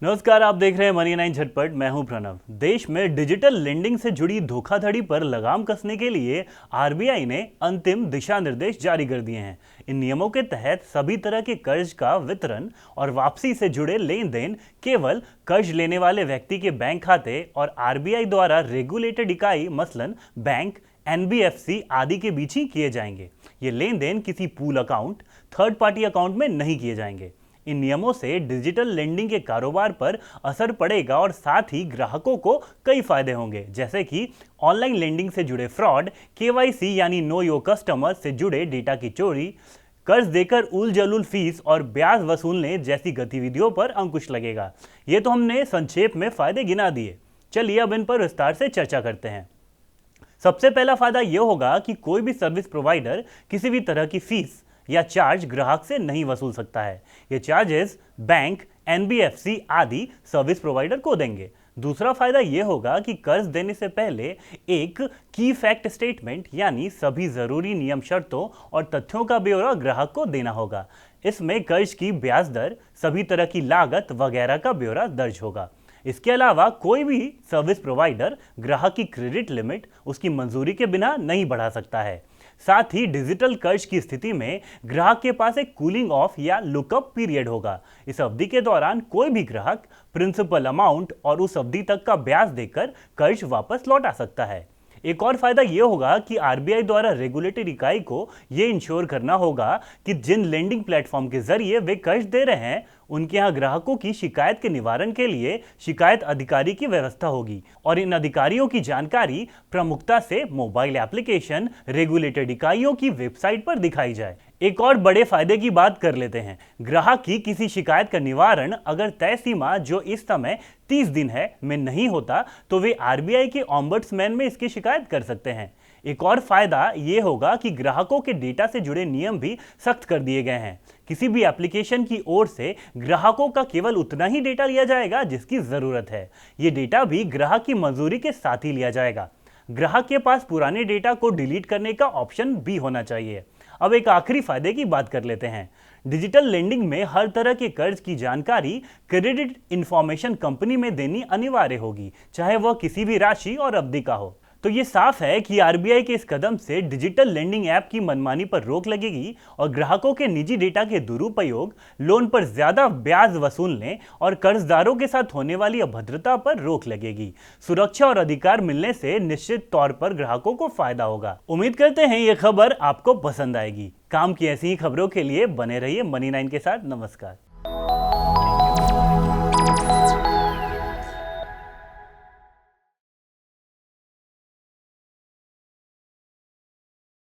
नमस्कार, आप देख रहे हैं मनी 9 झटपट। मैं हूं प्रणव। देश में डिजिटल लेंडिंग से जुड़ी धोखाधड़ी पर लगाम कसने के लिए आरबीआई ने अंतिम दिशा निर्देश जारी कर दिए हैं। इन नियमों के तहत सभी तरह के कर्ज का वितरण और वापसी से जुड़े लेन देन केवल कर्ज लेने वाले व्यक्ति के बैंक खाते और आरबीआई द्वारा रेगुलेटेड इकाई मसलन बैंक, एनबीएफसी आदि के बीच ही किए जाएंगे। ये लेन देन किसी pool account, third party account में नहीं किए जाएंगे। इन नियमों से डिजिटल लेंडिंग के कारोबार पर असर पड़ेगा और साथ ही ग्राहकों को कई फायदे होंगे, जैसे कि ऑनलाइन लेंडिंग से जुड़े फ्रॉड, केवाईसी यानी नो योर कस्टमर से जुड़े डेटा की चोरी, कर्ज देकर उल जलूल फीस और ब्याज वसूलने जैसी गतिविधियों पर अंकुश लगेगा। ये तो हमने संक्षेप में फायदे गिना दिए। चलिए अब इन पर विस्तार से चर्चा करते हैं। सबसे पहला फायदा यह होगा कि कोई भी सर्विस प्रोवाइडर किसी भी तरह की फीस या चार्ज ग्राहक से नहीं वसूल सकता है। ये चार्जेस बैंक, एनबीएफसी आदि सर्विस प्रोवाइडर को देंगे। दूसरा फायदा यह होगा कि कर्ज देने से पहले एक की फैक्ट स्टेटमेंट यानी सभी जरूरी नियम, शर्तों और तथ्यों का ब्यौरा ग्राहक को देना होगा। इसमें कर्ज की ब्याज दर, सभी तरह की लागत वगैरह का ब्यौरा दर्ज होगा। इसके अलावा कोई भी सर्विस प्रोवाइडर ग्राहक की क्रेडिट लिमिट उसकी मंजूरी के बिना नहीं बढ़ा सकता है। साथ ही डिजिटल कर्ज की स्थिति में ग्राहक के पास एक कूलिंग ऑफ या लुकअप पीरियड होगा। इस अवधि के दौरान कोई भी ग्राहक प्रिंसिपल अमाउंट और उस अवधि तक का ब्याज देकर कर्ज वापस लौटा सकता है। एक और फायदा यह होगा कि आरबीआई द्वारा रेगुलेटरी इकाई को यह इंश्योर करना होगा कि जिन लेंडिंग प्लेटफॉर्म के जरिए वे कर्ज दे रहे हैं उनके यहां ग्राहकों की शिकायत के निवारण के लिए शिकायत अधिकारी की व्यवस्था होगी और इन अधिकारियों की जानकारी प्रमुखता से मोबाइल एप्लीकेशन, रेगुलेटेड इकाइयों की वेबसाइट पर दिखाई जाए। एक और बड़े फायदे की बात कर लेते हैं। ग्राहक की किसी शिकायत का निवारण अगर तय सीमा, जो इस समय 30 दिन है, में नहीं होता तो वे आरबीआई के ओम्बड्समैन में इसकी शिकायत कर सकते हैं। एक और फायदा यह होगा कि ग्राहकों के डेटा से जुड़े नियम भी सख्त कर दिए गए हैं। किसी भी एप्लीकेशन की ओर से ग्राहकों का केवल उतना ही डेटा लिया जाएगा जिसकी जरूरत है। यह डेटा भी ग्राहक की मंजूरी के साथ ही लिया जाएगा। ग्राहक के पास पुराने डेटा को डिलीट करने का ऑप्शन भी होना चाहिए। अब एक आखिरी फायदे की बात कर लेते हैं। डिजिटल लेंडिंग में हर तरह के कर्ज की जानकारी क्रेडिट इंफॉर्मेशन कंपनी में देनी अनिवार्य होगी, चाहे वह किसी भी राशि और अवधि का हो। तो ये साफ है कि आरबीआई के इस कदम से डिजिटल लेंडिंग ऐप की मनमानी पर रोक लगेगी और ग्राहकों के निजी डेटा के दुरुपयोग, लोन पर ज्यादा ब्याज वसूलने और कर्जदारों के साथ होने वाली अभद्रता पर रोक लगेगी। सुरक्षा और अधिकार मिलने से निश्चित तौर पर ग्राहकों को फायदा होगा। उम्मीद करते हैं ये खबर आपको पसंद आएगी। काम की ऐसी ही खबरों के लिए बने रहिए मनी 9 के साथ। नमस्कार।